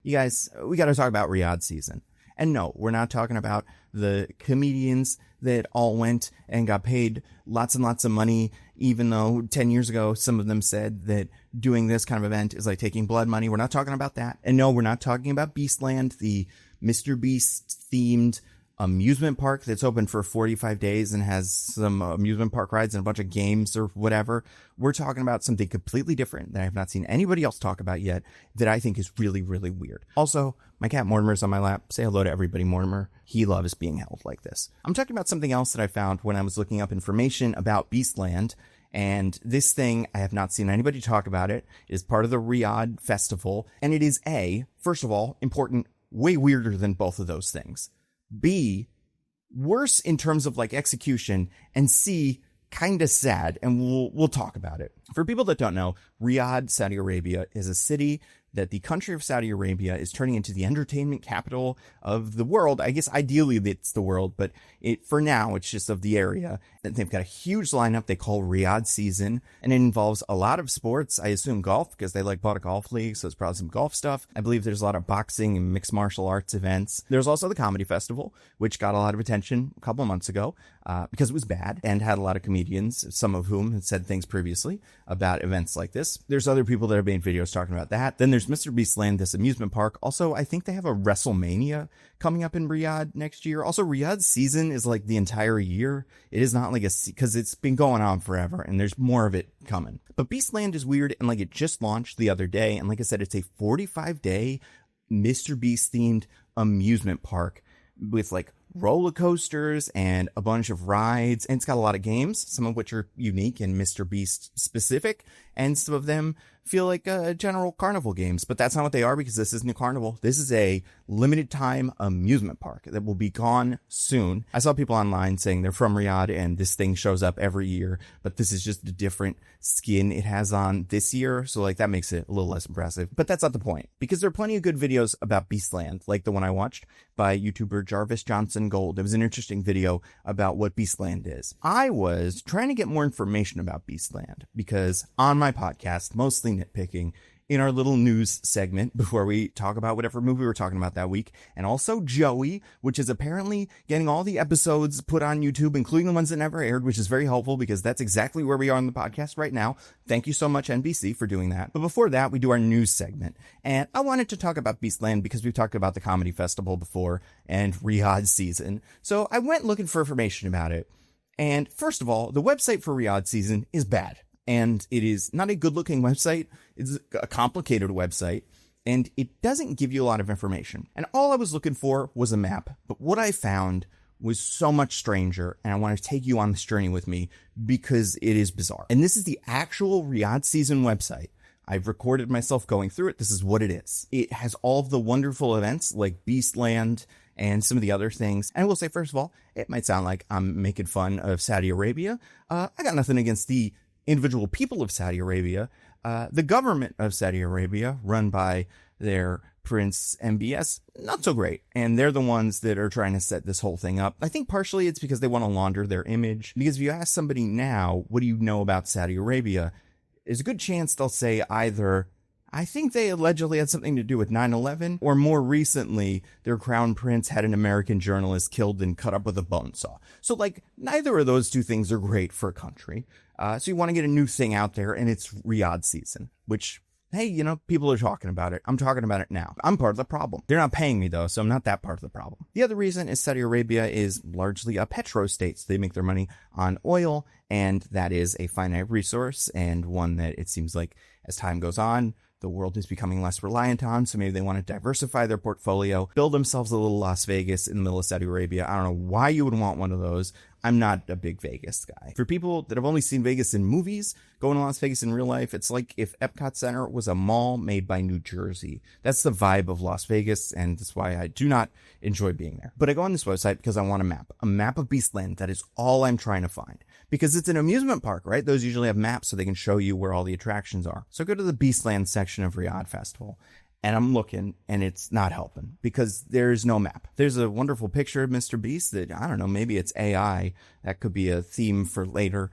You guys, we got to talk about Riyadh season. And no, we're not talking about the comedians that all went and got paid lots and lots of money, even though 10 years ago, some of them said that doing this kind of event is like taking blood money. We're not talking about that. And no, we're not talking about Beastland, the Mr. Beast themed amusement park that's open for 45 days and has some amusement park rides and a bunch of games or whatever. We're talking about something completely different that I have not seen anybody else talk about yet that I think is really, really weird. Also, my cat Mortimer's on my lap. Say hello to everybody, Mortimer. He loves being held like this. I'm talking about something else that I found when I was looking up information about Beastland. And this thing, I have not seen anybody talk about it. It is part of the Riyadh festival. And it is first of all, important, way weirder than both of those things. B, worse in terms of like execution, and C, kind of sad, and we'll talk about it. For people that don't know, Riyadh, Saudi Arabia is a city that the country of Saudi Arabia is turning into the entertainment capital of the world. I guess ideally it's the world, but for now it's just of the area. And they've got a huge lineup they call Riyadh season, and it involves a lot of sports. I assume golf, because they bought a golf league, so it's probably some golf stuff. I believe there's a lot of boxing and mixed martial arts events. There's also the comedy festival, which got a lot of attention a couple of months ago because it was bad and had a lot of comedians, some of whom had said things previously about events like this. There's other people that have made videos talking about that. Then there's Mr. Beastland, this amusement park. Also, I think they have a WrestleMania coming up in Riyadh next year. Also, Riyadh's season is like the entire year. It is not like because it's been going on forever and there's more of it coming. But Beastland is weird, and it just launched the other day. And like I said, it's a 45-day Mr. Beast themed amusement park with roller coasters and a bunch of rides, and it's got a lot of games, some of which are unique and Mr. Beast specific, and some of them feel like general carnival games, but that's not what they are, because this isn't a carnival. This is a limited time amusement park that will be gone soon. I saw people online saying they're from Riyadh and this thing shows up every year, but this is just a different skin it has on this year, so that makes it a little less impressive. But that's not the point, because there are plenty of good videos about Beastland, like the one I watched by YouTuber Jarvis Johnson Gold. It was an interesting video about what Beastland is. I was trying to get more information about Beastland because on my podcast, mostly nitpicking, in our little news segment before we talk about whatever movie we're talking about that week, and also Joey, which is apparently getting all the episodes put on YouTube, including the ones that never aired, which is very helpful because that's exactly where we are on the podcast right now. Thank you so much, NBC, for doing that. But before that, we do our news segment, and I wanted to talk about Beastland because we've talked about the comedy festival before and Riyadh season. So I went looking for information about it. And first of all, the website for Riyadh season is bad. And it is not a good-looking website. It's a complicated website, and it doesn't give you a lot of information. And all I was looking for was a map. But what I found was so much stranger, and I want to take you on this journey with me because it is bizarre. And this is the actual Riyadh season website. I've recorded myself going through it. This is what it is. It has all of the wonderful events like Beastland and some of the other things. And I will say, first of all, it might sound like I'm making fun of Saudi Arabia. I got nothing against the individual people of Saudi Arabia. The government of Saudi Arabia, run by their Prince MBS, not so great. And they're the ones that are trying to set this whole thing up. I think partially it's because they want to launder their image. Because if you ask somebody now, what do you know about Saudi Arabia? There's a good chance they'll say either, I think they allegedly had something to do with 9/11, or more recently, their crown prince had an American journalist killed and cut up with a bone saw. So neither of those two things are great for a country. So you want to get a new thing out there, and it's Riyadh season, which, hey, people are talking about it. I'm talking about it now. I'm part of the problem. They're not paying me, though, so I'm not that part of the problem. The other reason is Saudi Arabia is largely a petro state. So they make their money on oil, and that is a finite resource, and one that it seems like as time goes on, the world is becoming less reliant on, so maybe they want to diversify their portfolio, build themselves a little Las Vegas in the middle of Saudi Arabia. I don't know why you would want one of those. I'm not a big Vegas guy. For people that have only seen Vegas in movies, going to Las Vegas in real life, it's like if Epcot Center was a mall made by New Jersey. That's the vibe of Las Vegas, and that's why I do not enjoy being there. But I go on this website because I want a map of Beastland. That is all I'm trying to find. Because it's an amusement park, right? Those usually have maps so they can show you where all the attractions are. So I go to the Beastland section of Riyadh Festival, and I'm looking, and it's not helping because there's no map. There's a wonderful picture of Mr. Beast that, I don't know, maybe it's AI. That could be a theme for later.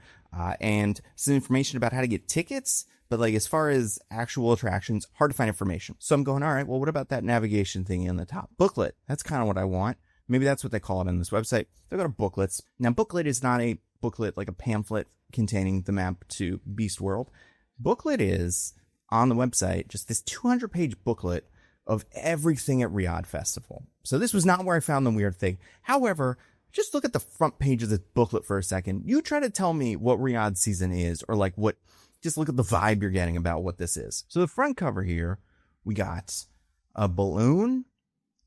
And some information about how to get tickets, But like as far as actual attractions, hard to find information. So I'm going, all right, well, what about that navigation thing in the top? Booklet. That's kind of what I want. Maybe that's what they call it on this website. They've got booklets. Now, booklet is not a booklet like a pamphlet containing the map to Beast World. Booklet is on the website, just this 200-page booklet of everything at Riyadh Festival. So this was not where I found the weird thing. However, just look at the front page of this booklet for a second. You try to tell me what Riyadh season is, or like what, just look at the vibe you're getting about what this is. So the front cover here, we got a balloon,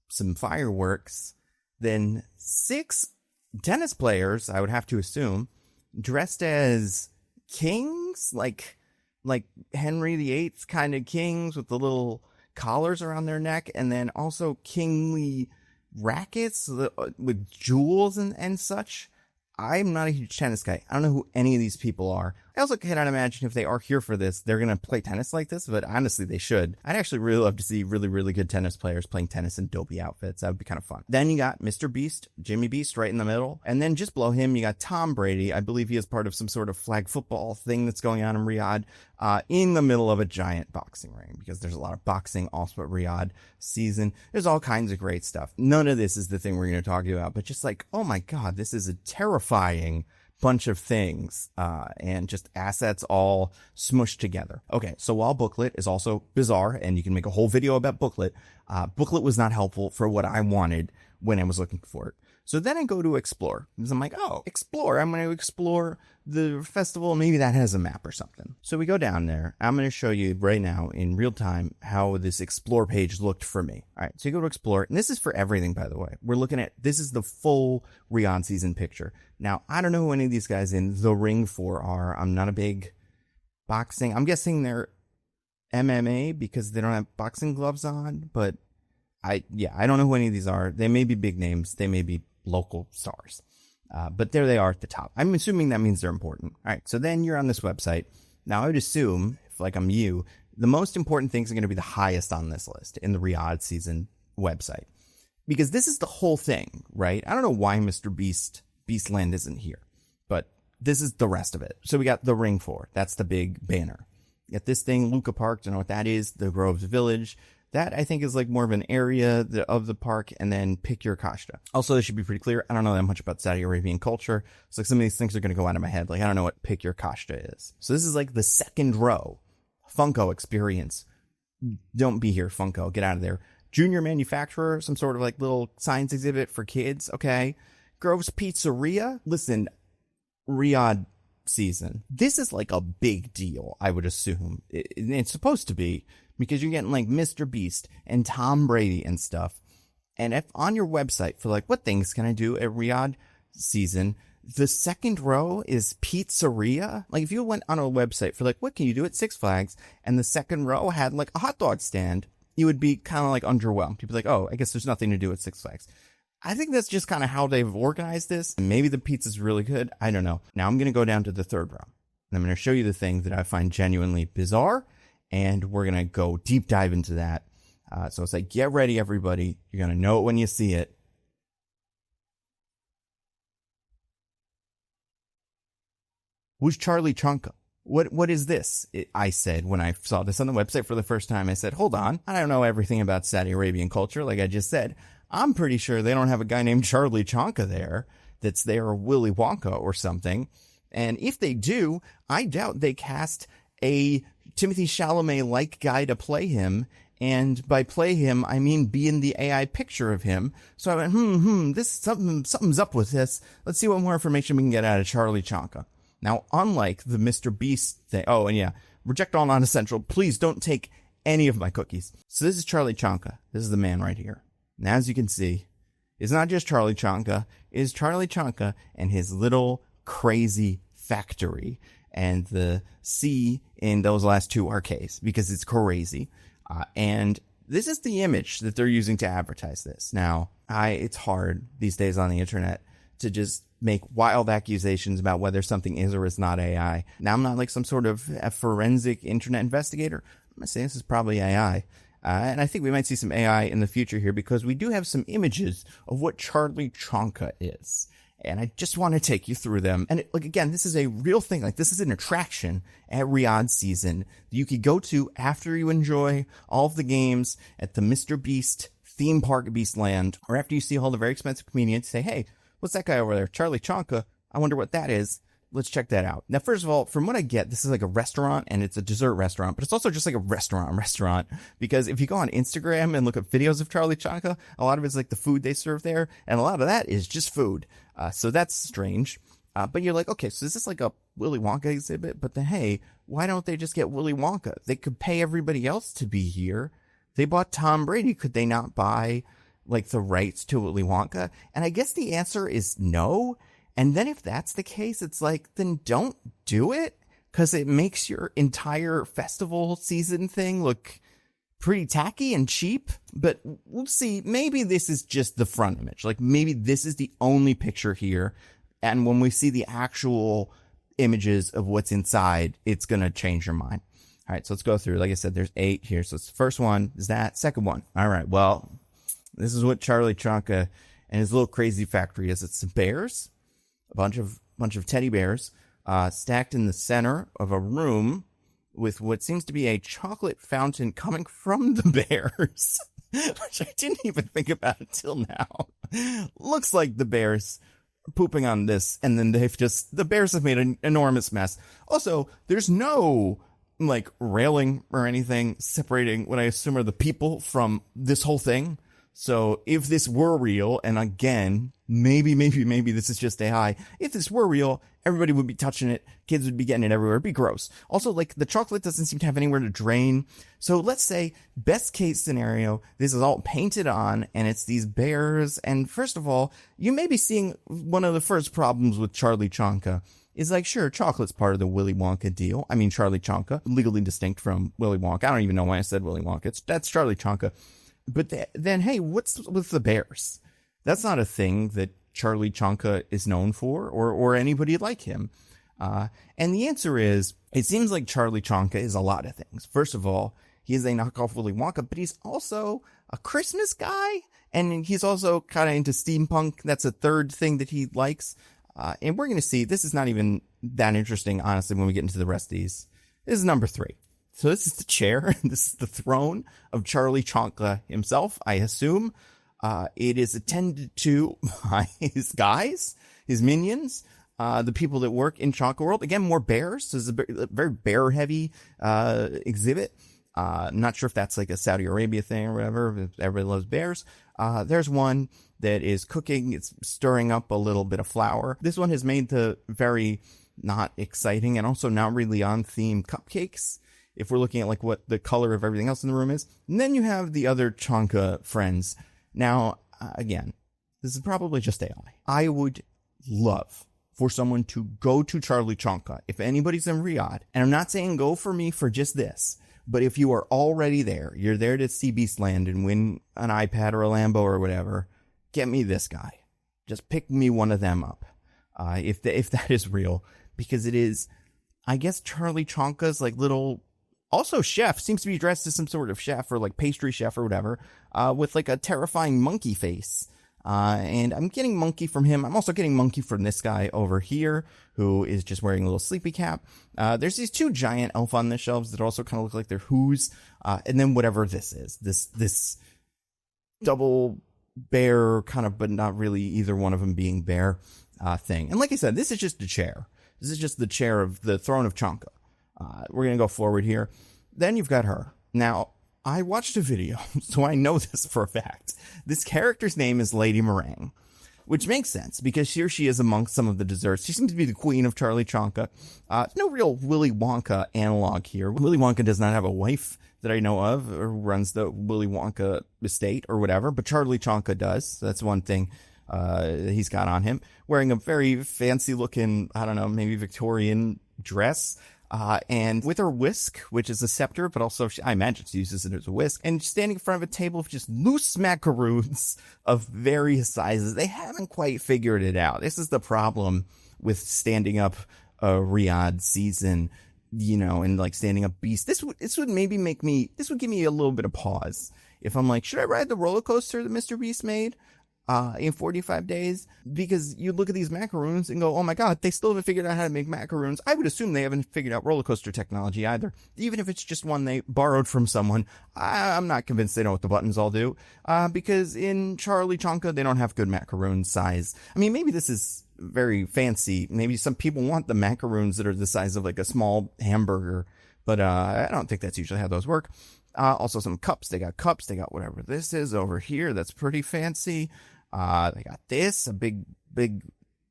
some fireworks, then 6 tennis players, I would have to assume, dressed as kings, like Henry VIII kind of kings with the little collars around their neck, and then also kingly rackets with jewels and such. I'm not a huge tennis guy. I don't know who any of these people are. I also cannot imagine if they are here for this, they're going to play tennis like this, but honestly, they should. I'd actually really love to see really, really good tennis players playing tennis in dopey outfits. That would be kind of fun. Then you got Mr. Beast, Jimmy Beast right in the middle. And then just below him, you got Tom Brady. I believe he is part of some sort of flag football thing that's going on in Riyadh, in the middle of a giant boxing ring, because there's a lot of boxing also at Riyadh season. There's all kinds of great stuff. None of this is the thing we're going to talk about, but just like, oh my God, this is a terrifying bunch of things, and just assets all smushed together. Okay, so while Booklet is also bizarre, and you can make a whole video about Booklet, Booklet was not helpful for what I wanted when I was looking for it. So then I go to Explore, because I'm like, oh, Explore, I'm going to explore the festival, maybe that has a map or something. So we go down there. I'm going to show you right now in real time how this Explore page looked for me. All right, so you go to Explore, and this is for everything, by the way. We're looking at, this is the full Riyadh season picture. Now, I don't know who any of these guys in the ring for are. I'm not a big boxing. I'm guessing they're MMA because they don't have boxing gloves on, but I don't know who any of these are. They may be big names. They may be local stars. But there they are at the top. I'm assuming that means they're important. All right, so then you're on this website. Now, I would assume, if like I'm you, the most important things are going to be the highest on this list in the Riyadh season website. Because this is the whole thing, right? I don't know why Mr. Beastland isn't here, but this is the rest of it. So we got the Ring 4. That's the big banner. You got this thing, Luca Park. Don't know what that is. The Groves Village. That, I think, is like more of an area of the park, and then Pick Your Kashta. Also, this should be pretty clear. I don't know that much about Saudi Arabian culture. So like some of these things are going to go out of my head. Like, I don't know what Pick Your Kashta is. So this is like the second row. Funko experience. Don't be here, Funko. Get out of there. Junior manufacturer, some sort of like little science exhibit for kids. Okay. Groves Pizzeria. Listen, Riyadh season. This is like a big deal, I would assume. It's supposed to be, because you're getting like Mr. Beast and Tom Brady and stuff. And if on your website for like, what things can I do at Riyadh season, the second row is pizzeria. Like if you went on a website for like, what can you do at Six Flags? And the second row had like a hot dog stand, you would be kind of like underwhelmed. You'd be like, oh, I guess there's nothing to do at Six Flags. I think that's just kind of how they've organized this. Maybe the pizza's really good. I don't know. Now I'm going to go down to the third row, and I'm going to show you the thing that I find genuinely bizarre, and we're going to go deep dive into that. So it's like, get ready, everybody. You're going to know it when you see it. Who's Charlie Chonka? What is this? I said when I saw this on the website for the first time. I said, hold on. I don't know everything about Saudi Arabian culture, like I just said. I'm pretty sure they don't have a guy named Charlie Chonka there that's there, or Willy Wonka or something. And if they do, I doubt they cast a Timothée Chalamet-like guy to play him. And by play him, I mean be in the AI picture of him. So I went, this something's up with this. Let's see what more information we can get out of Charlie Chonka. Now, unlike the Mr. Beast thing, oh, and yeah, reject all non-essential. Please don't take any of my cookies. So this is Charlie Chonka. This is the man right here. And as you can see, it's not just Charlie Chonka. It's Charlie Chonka and his little crazy factory. And the C in those last two are K's because it's crazy. And this is the image that they're using to advertise this. Now, it's hard these days on the internet to just make wild accusations about whether something is or is not AI. Now, I'm not like some sort of a forensic internet investigator. I'm going to say this is probably AI. And I think we might see some AI in the future here, because we do have some images of what Charlie Chonka is. And I just want to take you through them. And like, again, this is a real thing. Like, this is an attraction at Riyadh season that you could go to after you enjoy all of the games at the Mr. Beast theme park at Beastland, or after you see all the very expensive comedians. Say, hey, what's that guy over there? Charlie Chonka. I wonder what that is. Let's check that out. Now, first of all, from what I get, this is like a restaurant, and it's a dessert restaurant, but it's also just like a restaurant, because if you go on Instagram and look at videos of Charlie Chonka, a lot of it's like the food they serve there, and a lot of that is just food. So that's strange. But you're like, okay, so is this like a Willy Wonka exhibit? But then, hey, why don't they just get Willy Wonka? They could pay everybody else to be here. They bought Tom Brady. Could they not buy like the rights to Willy Wonka? And I guess the answer is no. And then if that's the case, it's like, then don't do it, because it makes your entire festival season thing look pretty tacky and cheap. But we'll see. Maybe this is just the front image. Like, maybe this is the only picture here. And when we see the actual images of what's inside, it's going to change your mind. All right, so let's go through. Like I said, there's 8 here. So it's the first one is that. Second one. All right, well, this is what Charlie Chonka and his little crazy factory is. It's some bears. A bunch of teddy bears stacked in the center of a room with what seems to be a chocolate fountain coming from the bears, which I didn't even think about until now. Looks like the bears are pooping on this, and then the bears have made an enormous mess. Also, there's no like railing or anything separating what I assume are the people from this whole thing. So if this were real, and again, maybe this is just AI. If this were real, everybody would be touching it. Kids would be getting it everywhere. It'd be gross. Also, like, the chocolate doesn't seem to have anywhere to drain. So let's say, best case scenario, this is all painted on, and it's these bears. And first of all, you may be seeing one of the first problems with Charlie Chonka. Is like, sure, chocolate's part of the Willy Wonka deal. I mean, Charlie Chonka, legally distinct from Willy Wonka. I don't even know why I said Willy Wonka. That's Charlie Chonka. But then, hey, what's with the bears? That's not a thing that Charlie Chonka is known for, or anybody like him. And the answer is, it seems like Charlie Chonka is a lot of things. First of all, he is a knockoff Willy Wonka, but he's also a Christmas guy, and he's also kind of into steampunk. That's a third thing that he likes. And we're going to see, this is not even that interesting, honestly, when we get into the rest of these. This is number 3. So this is the chair. This is the throne of Charlie Chonka himself, I assume. It is attended to by his guys, his minions, the people that work in Chonka World. Again, more bears. So this is a very bear-heavy exhibit. I'm not sure if that's like a Saudi Arabia thing or whatever. Everybody loves bears. There's one that is cooking. It's stirring up a little bit of flour. This one has made the very not exciting and also not really on theme cupcakes, if we're looking at like what the color of everything else in the room is. And then you have the other Chonka friends. Now, again, this is probably just AI. I would love for someone to go to Charlie Chonka. If anybody's in Riyadh, and I'm not saying go for me for just this, but if you are already there, you're there to see Beastland and win an iPad or a Lambo or whatever, get me this guy. Just pick me one of them up. If that is real, because it is, I guess, Charlie Chonka's like little, also chef, seems to be dressed as some sort of chef or like pastry chef or whatever, with like a terrifying monkey face. And I'm getting monkey from him. I'm also getting monkey from this guy over here, who is just wearing a little sleepy cap. There's these 2 giant elf on the shelves that also kind of look like they're who's, and then whatever this is, this double bear kind of, but not really either one of them being bear, thing. And like I said, this is just a chair. This is just the chair of the throne of Chonka. We're going to go forward here. Then you've got her. Now, I watched a video, so I know this for a fact. This character's name is Lady Meringue, which makes sense because here she is amongst some of the desserts. She seems to be the queen of Charlie Chonka. No real Willy Wonka analog here. Willy Wonka does not have a wife that I know of, or runs the Willy Wonka estate or whatever, but Charlie Chonka does. So that's one thing he's got on him. Wearing a very fancy looking, I don't know, maybe Victorian dress. And with her whisk, which is a scepter, but also I imagine she uses it as a whisk, and standing in front of a table of just loose macaroons of various sizes. They haven't quite figured it out. This is the problem with standing up a Riyadh season, you know, and like standing up Beast. This would maybe give me a little bit of pause. If I'm like, should I ride the roller coaster that Mr. Beast made? in 45 days, because you look at these macaroons and go, oh my god, they still haven't figured out how to make macaroons. I would assume they haven't figured out roller coaster technology either. Even if it's just one they borrowed from someone, I'm not convinced they know what the buttons all do, because in Charlie Chonka, they don't have good macaroon size. I mean, maybe this is very fancy. Maybe some people want the macaroons that are the size of like a small hamburger, but I don't think that's usually how those work. Also some cups. They got whatever this is over here. That's pretty fancy. They got this, a big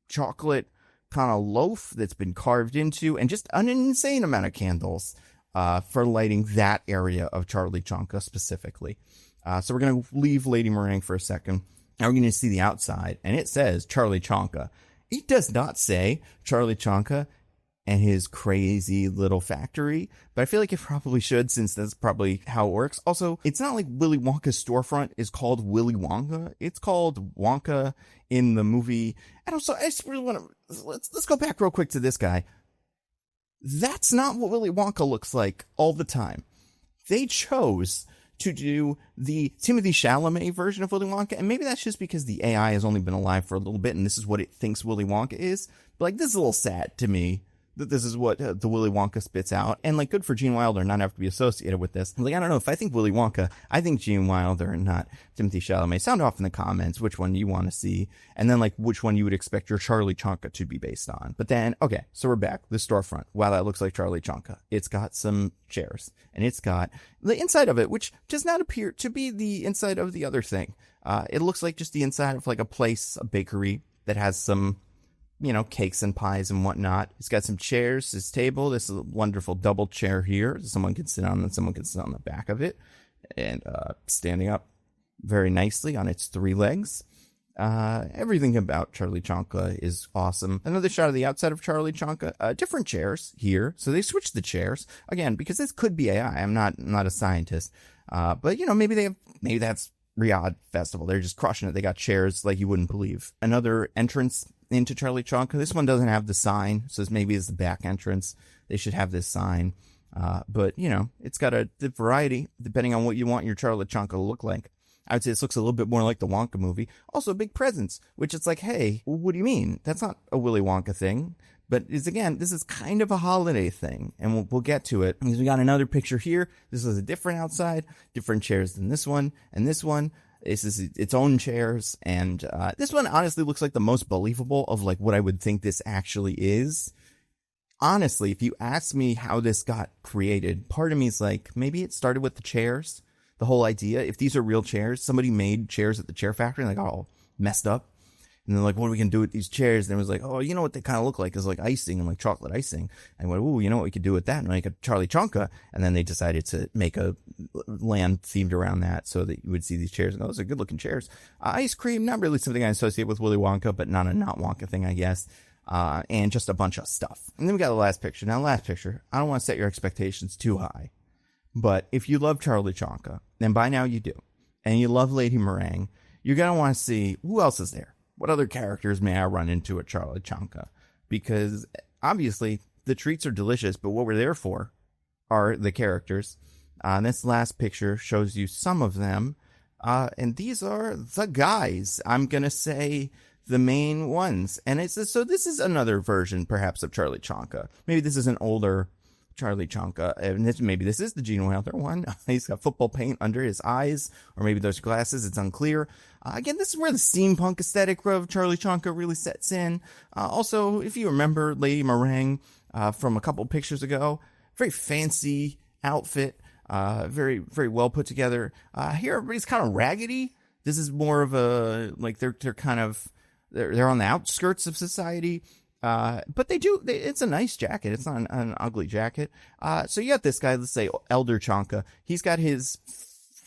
chocolate kind of loaf that's been carved into, and just an insane amount of candles for lighting that area of Charlie Chonka specifically. So we're going to leave Lady Meringue for a second. Now we're going to see the outside, and it says Charlie Chonka. It does not say Charlie Chonka and his crazy little factory, but I feel like it probably should, since that's probably how it works. Also, it's not like Willy Wonka's storefront is called Willy Wonka. It's called Wonka in the movie. And also, I just really want to, let's go back real quick to this guy. That's not what Willy Wonka looks like all the time. They chose to do the Timothée Chalamet version of Willy Wonka, and maybe that's just because the AI has only been alive for a little bit, and this is what it thinks Willy Wonka is. But like, this is a little sad to me that this is what the Willy Wonka spits out. And like, good for Gene Wilder not have to be associated with this. Like, I don't know, if I think Willy Wonka, I think Gene Wilder and not Timothée Chalamet. Sound off in the comments which one you want to see, and then like which one you would expect your Charlie Chonka to be based on. But then, okay, so we're back. The storefront. Wow, that looks like Charlie Chonka. It's got some chairs, and it's got the inside of it, which does not appear to be the inside of the other thing. It looks like just the inside of like a place, a bakery that has some, you know, cakes and pies and whatnot. It's got some chairs, this table, this wonderful double chair here. Someone can sit on, and someone can sit on the back of it, and standing up very nicely on its 3 legs. Everything about Charlie Chonka is awesome. Another shot of the outside of Charlie Chonka. Different chairs here. So they switched the chairs again, because this could be AI. I'm not a scientist. But you know, maybe that's Riyadh Festival. They're just crushing it. They got chairs like you wouldn't believe. Another entrance into Charlie Chonka. This one doesn't have the sign, so this maybe is the back entrance. They should have this sign. But you know, it's got a variety depending on what you want your Charlie Chonka to look like. I would say this looks a little bit more like the Wonka movie. Also, big presents, which it's like, hey, what do you mean? That's not a Willy Wonka thing. But this is kind of a holiday thing, and we'll get to it, because we got another picture here. This is a different outside, different chairs than this one, and this one. This is its own chairs, and this one honestly looks like the most believable of like what I would think this actually is. Honestly, if you ask me how this got created, part of me is like, maybe it started with the chairs. The whole idea, if these are real chairs, somebody made chairs at the chair factory and they got all messed up. And they're like, what are we going to do with these chairs? And it was like, oh, you know what they kind of look like is like icing and like chocolate icing. And I went, oh, you know what we could do with that? And make a Charlie Chonka. And then they decided to make a land themed around that so that you would see these chairs and go, those are good looking chairs. Ice cream, not really something I associate with Willy Wonka, but not a not Wonka thing, I guess. And just a bunch of stuff. And then we got the last picture. Now, last picture, I don't want to set your expectations too high. But if you love Charlie Chonka, and by now you do, and you love Lady Meringue, you're going to want to see who else is there. What other characters may I run into at Charlie Chonka? Because obviously the treats are delicious, but what we're there for are the characters. And this last picture shows you some of them. And these are the guys. I'm going to say the main ones. And so this is another version perhaps of Charlie Chonka. Maybe this is an older Charlie Chonka, and maybe this is the Gene Wilder one. He's got football paint under his eyes, or maybe those glasses, it's unclear. Again, this is where the steampunk aesthetic of Charlie Chonka really sets in. Also, if you remember Lady Meringue from a couple pictures ago, very fancy outfit, very, very well put together. Here, everybody's kind of raggedy. This is more of a, like, they're on the outskirts of society. But it's a nice jacket. It's not an ugly jacket. So you got this guy, let's say Elder Chonka. He's got his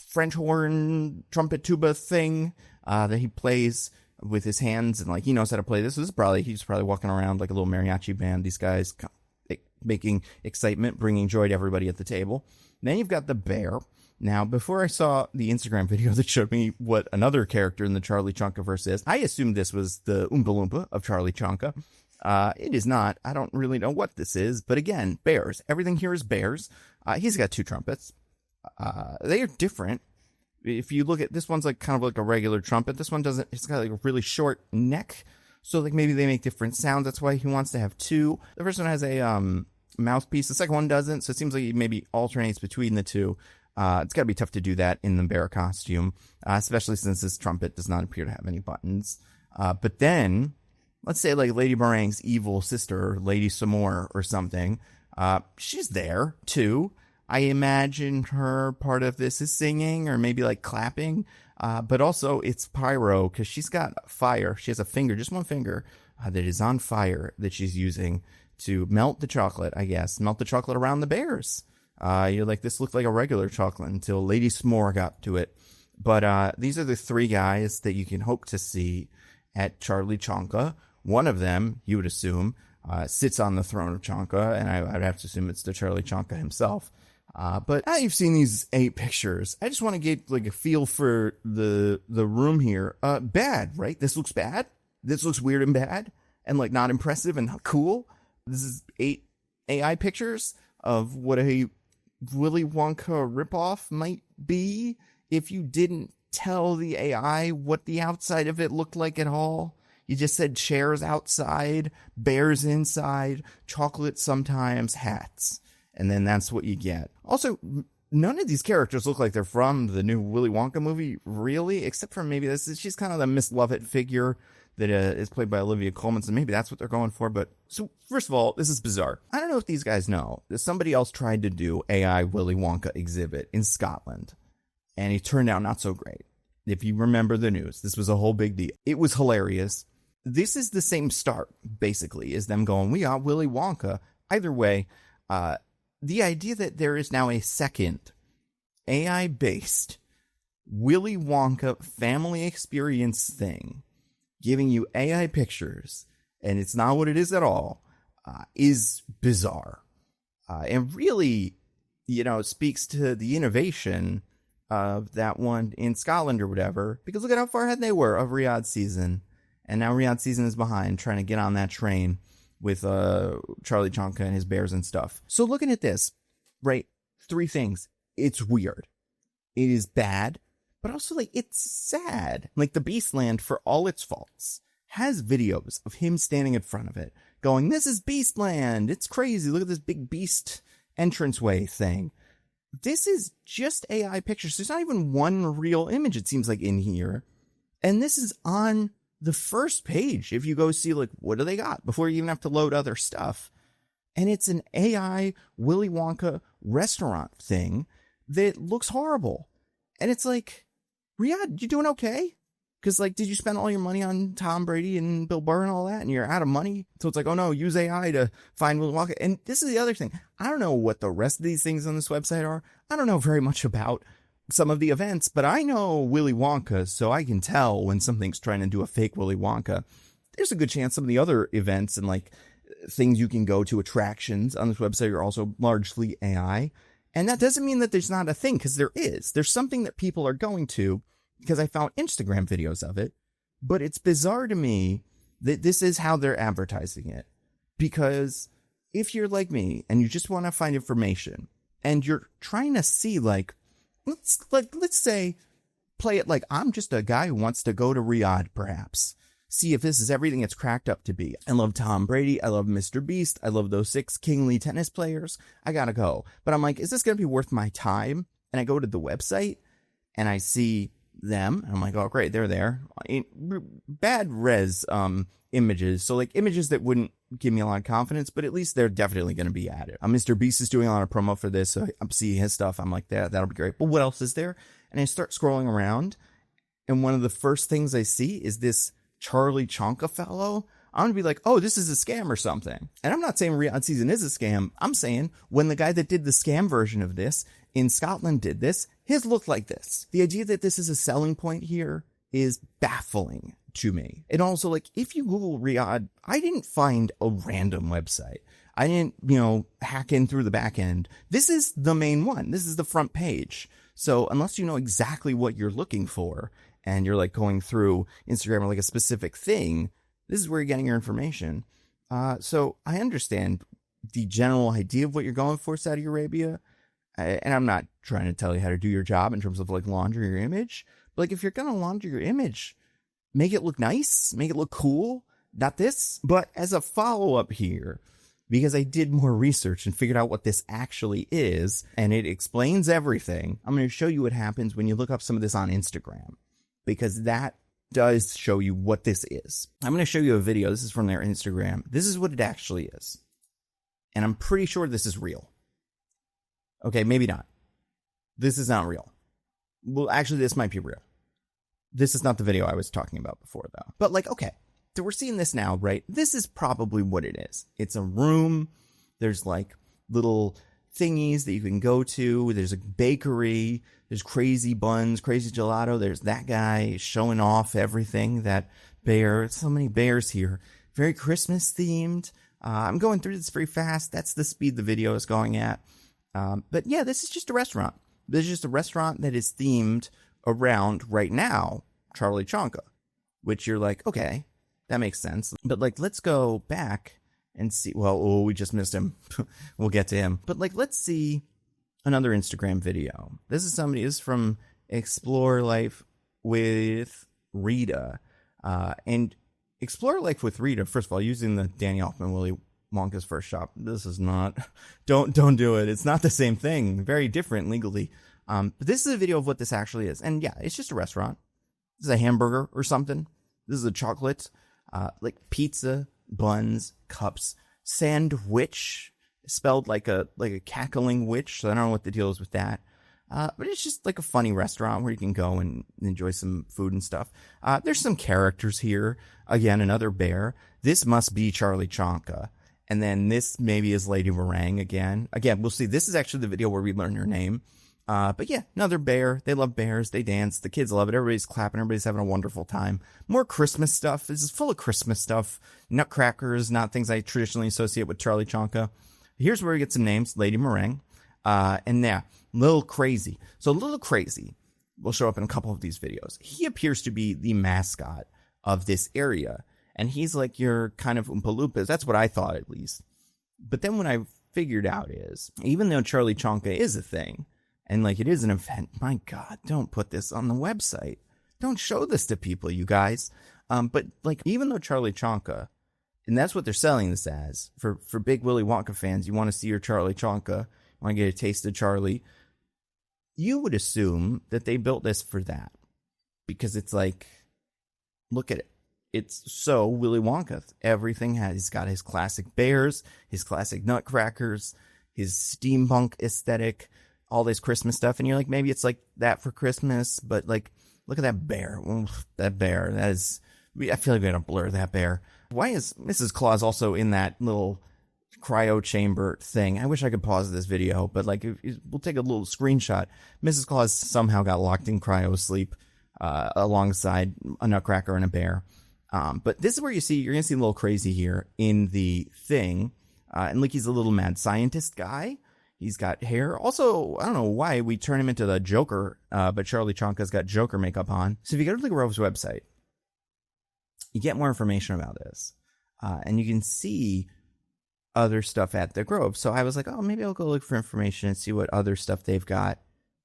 French horn trumpet tuba thing, that he plays with his hands, and like, he knows how to play this. So he's probably walking around like a little mariachi band. These guys making excitement, bringing joy to everybody at the table. Then you've got the bear. Now, before I saw the Instagram video that showed me what another character in the Charlie Chonka verse is, I assumed this was the Oompa Loompa of Charlie Chonka. It is not. I don't really know what this is, but again, bears. Everything here is bears. He's got 2 trumpets. They are different. If you look at this one's like kind of like a regular trumpet. This one doesn't. It's got like a really short neck. So like maybe they make different sounds. That's why he wants to have two. The first one has a mouthpiece. The second one doesn't. So it seems like he maybe alternates between the two. It's got to be tough to do that in the bear costume, especially since this trumpet does not appear to have any buttons. But then, let's say like Lady Meringue's evil sister, Lady Samore or something, she's there too. I imagine her part of this is singing or maybe like clapping, but also it's pyro because she's got fire. She has a finger, just one finger, that is on fire that she's using to melt the chocolate, I guess. Melt the chocolate around the bears. You're like, this looked like a regular chocolate until Lady S'more got to it. But these are the three guys that you can hope to see at Charlie Chonka. One of them, you would assume, sits on the throne of Chonka, and I'd have to assume it's the Charlie Chonka himself. But now you've seen these 8 pictures, I just want to get like a feel for the room here. Bad, right? This looks bad. This looks weird and bad, and like not impressive and not cool. This is 8 AI pictures of what a Willy Wonka ripoff might be if you didn't tell the AI what the outside of it looked like at all. You just said chairs outside, bears inside, chocolate sometimes, hats. And then that's what you get. Also, none of these characters look like they're from the new Willy Wonka movie, really, except for maybe she's kind of the Miss Lovett figure that is played by Olivia Colman, so maybe that's what they're going for. But so first of all, this is bizarre. I don't know if these guys know that somebody else tried to do AI Willy Wonka exhibit in Scotland, and it turned out not so great. If you remember the news, this was a whole big deal. It was hilarious. This is the same start, basically, as them going, we got Willy Wonka. Either way, the idea that there is now a second AI-based Willy Wonka family experience thing giving you AI pictures, and it's not what it is at all, is bizarre. And really, speaks to the innovation of that one in Scotland or whatever, because look at how far ahead they were of Riyadh season. And now Riyadh season is behind, trying to get on that train with Charlie Chonka and his bears and stuff. So looking at this, right, 3 things. It's weird. It is bad. But also, like, it's sad. Like, the Beastland, for all its faults, has videos of him standing in front of it, going, this is Beastland. It's crazy. Look at this big beast entranceway thing. This is just AI pictures. There's not even one real image, it seems like, in here. And this is on the first page. If you go see, like, what do they got before you even have to load other stuff. And it's an AI Willy Wonka restaurant thing that looks horrible. And it's like, Riyadh, you doing okay? Because, like, did you spend all your money on Tom Brady and Bill Burr and all that, and you're out of money? So it's like, oh no, use AI to find Willy Wonka. And this is the other thing. I don't know what the rest of these things on this website are. I don't know very much about some of the events, but I know Willy Wonka, so I can tell when something's trying to do a fake Willy Wonka. There's a good chance some of the other events and, like, things you can go to, attractions on this website, are also largely AI. And that doesn't mean that there's not a thing, because there is. There's something that people are going to, because I found Instagram videos of it. But it's bizarre to me that this is how they're advertising it. Because if you're like me and you just want to find information and you're trying to see, like, let's say, play it like I'm just a guy who wants to go to Riyadh, perhaps. See if this is everything it's cracked up to be. I love Tom Brady. I love Mr. Beast. I love those 6 kingly tennis players. I gotta go. But I'm like, is this gonna be worth my time? And I go to the website and I see them. And I'm like, oh, great, they're there. Bad res images. So, like, images that wouldn't give me a lot of confidence, but at least they're definitely going to be added. Mr. Beast is doing a lot of promo for this, so I'm seeing his stuff. I'm like, that'll be great. But what else is there? And I start scrolling around, and one of the first things I see is this Charlie Chonka fellow. I'm going to be like, oh, this is a scam or something. And I'm not saying Riyadh season is a scam. I'm saying when the guy that did the scam version of this in Scotland did this, his looked like this. The idea that this is a selling point here is baffling to me. And also, like, if you Google Riyadh, I didn't find a random website. I didn't, hack in through the back end. This is the main one. This is the front page. So unless you know exactly what you're looking for and you're, like, going through Instagram or, like, a specific thing, this is where you're getting your information. So I understand the general idea of what you're going for, Saudi Arabia. And I'm not trying to tell you how to do your job in terms of like launder your image, but like if you're gonna launder your image, make it look nice, make it look cool, not this. But as a follow-up here, because I did more research and figured out what this actually is, and it explains everything, I'm going to show you what happens when you look up some of this on Instagram, because that does show you what this is. I'm going to show you a video. This is from their Instagram. This is what it actually is. And I'm pretty sure this is real. Okay, maybe not. This is not real. Well, actually, this might be real. This is not the video I was talking about before, though. But like, okay, so we're seeing this now, right? This is probably what it is. It's a room. There's like little thingies that you can go to. There's a bakery. There's crazy buns, crazy gelato. There's that guy showing off everything. That bear. So many bears here. Very Christmas themed. I'm going through this very fast. That's the speed the video is going at. But yeah, this is just a restaurant. This is just a restaurant that is themed around, right now, Charlie Chonka. Which you're like, okay, that makes sense. But like, let's go back and see. Well, oh, we just missed him. We'll get to him. But like, let's see another Instagram video. This is from Explore Life with Rita. And Explore Life with Rita, first of all, using the Danny Elfman, Willy Wonka's first shop. This is not, don't do it. It's not the same thing. Very different legally. But this is a video of what this actually is. And yeah, it's just a restaurant. This is a hamburger or something. This is a chocolate, like pizza, buns, cups, sandwich, spelled like a cackling witch. So I don't know what the deal is with that. But it's just like a funny restaurant where you can go and enjoy some food and stuff. There's some characters here. Again, another bear. This must be Charlie Chonka. And then this maybe is Lady Meringue again. Again, we'll see. This is actually the video where we learn her name. But yeah, another bear. They love bears. They dance. The kids love it. Everybody's clapping. Everybody's having a wonderful time. More Christmas stuff. This is full of Christmas stuff. Nutcrackers, not things I traditionally associate with Charlie Chonka. Here's where we get some names. Lady Meringue. And yeah, Little Crazy. So Little Crazy will show up in a couple of these videos. He appears to be the mascot of this area. And he's like your kind of Oompa Loompas. That's what I thought, at least. But then what I figured out is, even though Charlie Chonka is a thing, and like it is an event, my God, don't put this on the website. Don't show this to people, you guys. But like, even though Charlie Chonka, and that's what they're selling this as, for big Willy Wonka fans, you want to see your Charlie Chonka, you want to get a taste of Charlie, you would assume that they built this for that. Because it's like, look at it. It's so Willy Wonka. Everything he's got his classic bears, his classic nutcrackers, his steampunk aesthetic, all this Christmas stuff. And you're like, maybe it's like that for Christmas, but like, look at that bear. Oof, that bear. That is, I feel like we gotta blur that bear. Why is Mrs. Claus also in that little cryo chamber thing? I wish I could pause this video, but like, we'll take a little screenshot. Mrs. Claus somehow got locked in cryo sleep, alongside a nutcracker and a bear. But this is where you're going to see a little crazy here in the thing. And like, he's a little mad scientist guy. He's got hair. Also, I don't know why we turn him into the Joker, but Charlie Chonka's got Joker makeup on. So if you go to the Grove's website, you get more information about this. And you can see other stuff at the Grove. So I was like, oh, maybe I'll go look for information and see what other stuff they've got.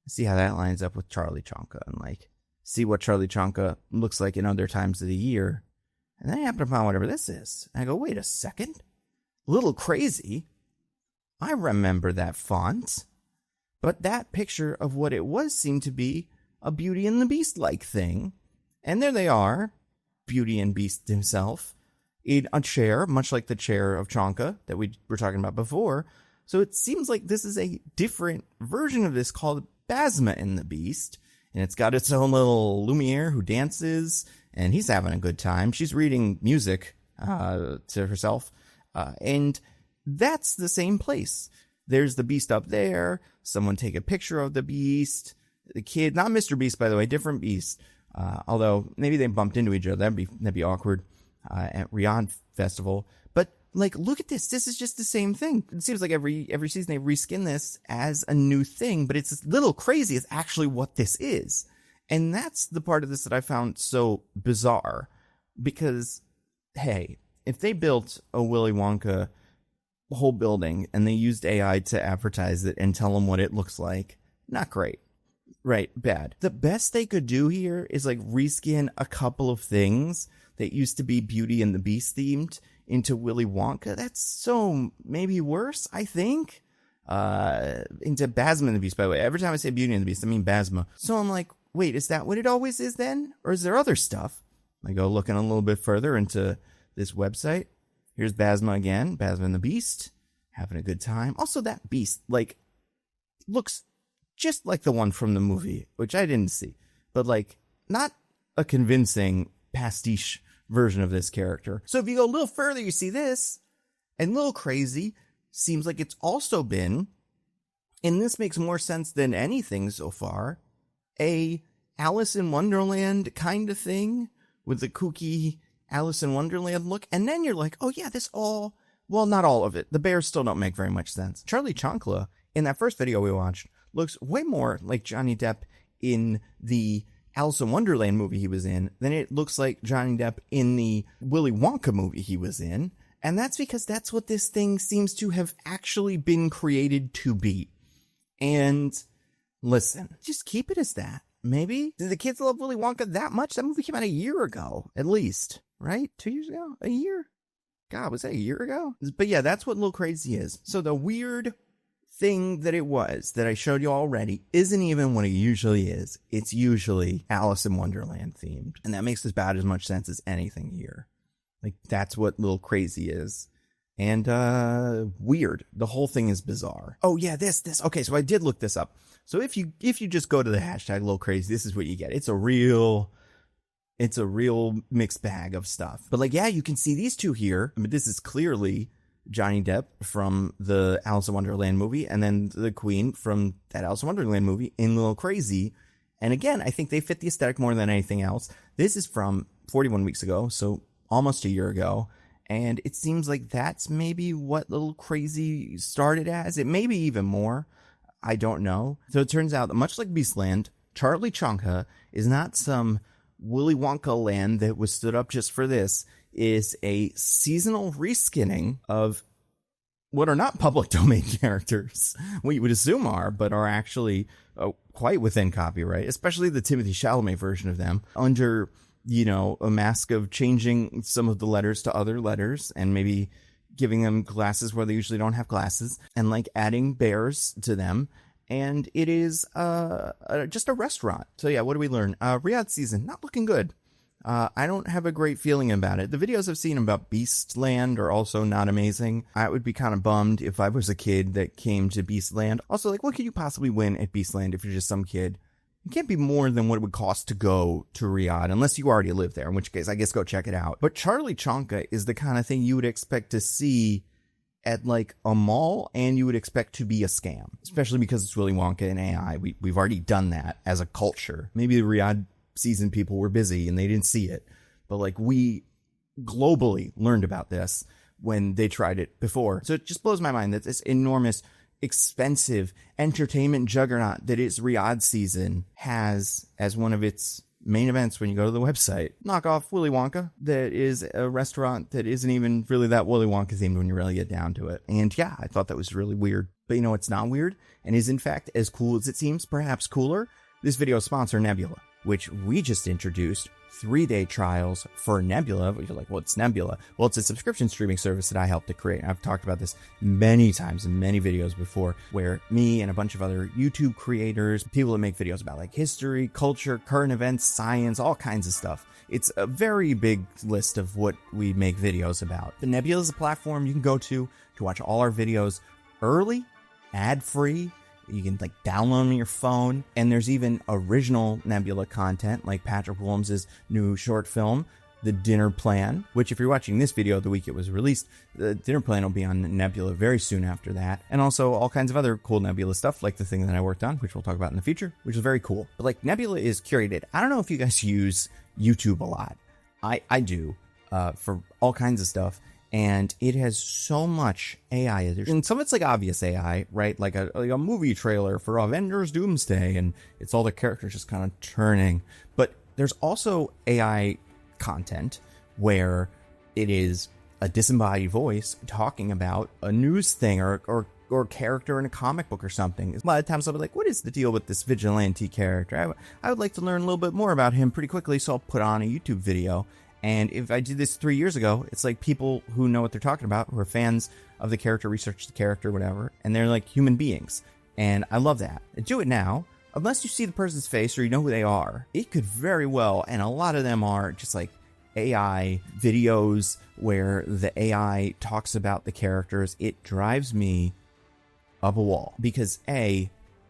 See how that lines up with Charlie Chonka, and like, see what Charlie Chonka looks like in other times of the year. And then I happen upon whatever this is. And I go, wait a second. Little Crazy. I remember that font. But that picture of what it was seemed to be a Beauty and the Beast-like thing. And there they are. Beauty and Beast himself. In a chair, much like the chair of Chonka that we were talking about before. So it seems like this is a different version of this called Basma and the Beast. And it's got its own little Lumiere who dances. And he's having a good time. She's reading music to herself. And that's the same place. There's the Beast up there. Someone take a picture of the Beast. The kid, not Mr. Beast, by the way, different Beast. Although maybe they bumped into each other. That'd be awkward at Riyadh Festival. But like, look at this. This is just the same thing. It seems like every season they reskin this as a new thing. But it's a little crazy. It's actually what this is. And that's the part of this that I found so bizarre, because, hey, if they built a Willy Wonka whole building, and they used AI to advertise it and tell them what it looks like. Not great. Right, bad. The best they could do here is like reskin a couple of things that used to be Beauty and the Beast themed into Willy Wonka. That's so maybe worse, I think. Into Basma and the Beast, by the way. Every time I say Beauty and the Beast, I mean Basma. So I'm like, wait, is that what it always is then? Or is there other stuff? I go looking a little bit further into this website. Here's Basma again, Basma and the Beast, having a good time. Also, that beast, like, looks just like the one from the movie, which I didn't see, but like not a convincing pastiche version of this character. So if you go a little further, you see this, and Little Crazy seems like it's also been, and this makes more sense than anything so far, a Alice in Wonderland kind of thing with the kooky Alice in Wonderland look. And then you're like, oh yeah, this all, well, not all of it. The bears still don't make very much sense. Charlie Chonka, in that first video we watched, looks way more like Johnny Depp in the Alice in Wonderland movie he was in than it looks like Johnny Depp in the Willy Wonka movie he was in. And that's because that's what this thing seems to have actually been created to be. And listen, just keep it as that. Maybe. Did the kids love Willy Wonka that much? That movie came out a year ago, at least. Right? 2 years ago? A year? God, was that a year ago? But yeah, that's what Little Crazy is. So the weird thing that it was that I showed you already isn't even what it usually is. It's usually Alice in Wonderland themed. And that makes about as much sense as anything here. Like, that's what Little Crazy is. And weird. The whole thing is bizarre. Oh yeah, this. Okay, so I did look this up. So if you just go to the hashtag Little Crazy, this is what you get. It's a real mixed bag of stuff. But like, yeah, you can see these two here. I mean, this is clearly Johnny Depp from the Alice in Wonderland movie, and then the Queen from that Alice in Wonderland movie in Little Crazy. And again, I think they fit the aesthetic more than anything else. This is from 41 weeks ago, so almost a year ago. And it seems like that's maybe what Little Crazy started as. It may be even more. I don't know. So it turns out that much like Beastland, Charlie Chonka is not some Willy Wonka land that was stood up just for this. Is a seasonal reskinning of what are not public domain characters. What you would assume are, but are actually quite within copyright, especially the Timothée Chalamet version of them, under, a mask of changing some of the letters to other letters and maybe giving them glasses where they usually don't have glasses and like adding bears to them. And it is just a restaurant. So yeah, what do we learn? Riyadh season, not looking good. I don't have a great feeling about it. The videos I've seen about Beastland are also not amazing. I would be kind of bummed if I was a kid that came to Beastland. Also, like, what could you possibly win at Beastland if you're just some kid? It can't be more than what it would cost to go to Riyadh, unless you already live there, in which case I guess go check it out. But Charlie Chonka is the kind of thing you would expect to see at like a mall, and you would expect to be a scam, especially because it's Willy Wonka and AI. We've already done that as a culture. Maybe the Riyadh season people were busy and they didn't see it, but like we globally learned about this when they tried it before. So it just blows my mind that this enormous, expensive entertainment juggernaut that is Riyadh season has as one of its main events when you go to the website knockoff Willy Wonka that is a restaurant that isn't even really that Willy Wonka themed when you really get down to it. And yeah, I thought that was really weird. But it's not weird and is in fact as cool as it seems, perhaps cooler. This video sponsor Nebula, which we just introduced 3-day trials for Nebula. You're like, what's Nebula? Well, it's a subscription streaming service that I helped to create. I've talked about this many times in many videos before, where me and a bunch of other YouTube creators, people that make videos about like history, culture, current events, science, all kinds of stuff. It's a very big list of what we make videos about. The Nebula is a platform you can go to watch all our videos early, ad-free. You can like download them on your phone, and there's even original Nebula content like Patrick Williams' new short film, The Dinner Plan, which if you're watching this video the week it was released, The Dinner Plan will be on Nebula very soon after that. And also all kinds of other cool Nebula stuff like the thing that I worked on, which we'll talk about in the future, which is very cool. But like Nebula is curated. I don't know if you guys use YouTube a lot. I do for all kinds of stuff. And it has so much AI. And some of it's like obvious AI, right? Like a movie trailer for Avengers Doomsday, and it's all the characters just kind of turning. But there's also AI content where it is a disembodied voice talking about a news thing or character in a comic book or something. A lot of times I'll be like, what is the deal with this vigilante character? I would like to learn a little bit more about him pretty quickly, so I'll put on a YouTube video. And if I did this 3 years ago, it's like people who know what they're talking about, who are fans of the character, research the character, whatever, and they're like human beings. And I love that. Do it now. Unless you see the person's face or you know who they are, it could very well, and a lot of them are just like AI videos where the AI talks about the characters. It drives me up a wall because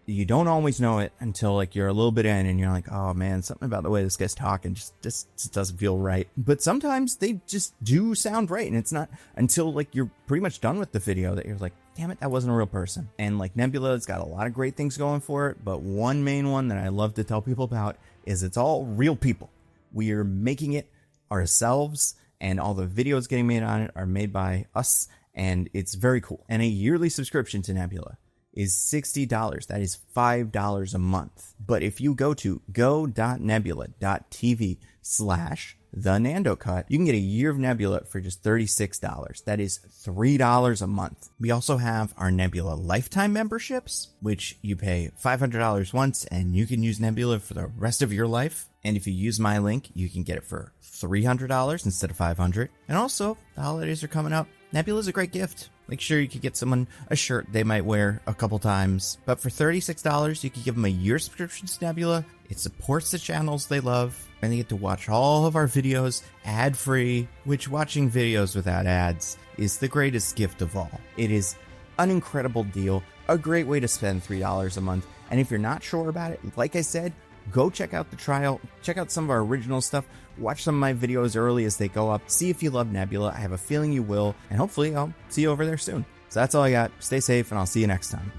you don't always know it until like you're a little bit in and you're like, oh man, something about the way this guy's talking just doesn't feel right. But sometimes they just do sound right, and it's not until like you're pretty much done with the video that you're like, damn it, that wasn't a real person. And like Nebula's got a lot of great things going for it, but one main one that I love to tell people about is it's all real people. We are making it ourselves, and all the videos getting made on it are made by us, and it's very cool. And a yearly subscription to Nebula is $60. That is $5 a month. But if you go to go.nebula.tv/TheNandoCut, you can get a year of Nebula for just $36. That is $3 a month. We also have our Nebula lifetime memberships, which you pay $500 once and you can use Nebula for the rest of your life. And if you use my link, you can get it for $300 instead of $500. And also, the holidays are coming up. Nebula is a great gift. Make sure you could get someone a shirt they might wear a couple times. But for $36, you could give them a year subscription to Nebula. It supports the channels they love, and they get to watch all of our videos ad-free, which watching videos without ads is the greatest gift of all. It is an incredible deal, a great way to spend $3 a month. And if you're not sure about it, like I said, go check out the trial, check out some of our original stuff, watch some of my videos early as they go up, see if you love Nebula. I have a feeling you will, and hopefully I'll see you over there soon. So that's all I got. Stay safe, and I'll see you next time.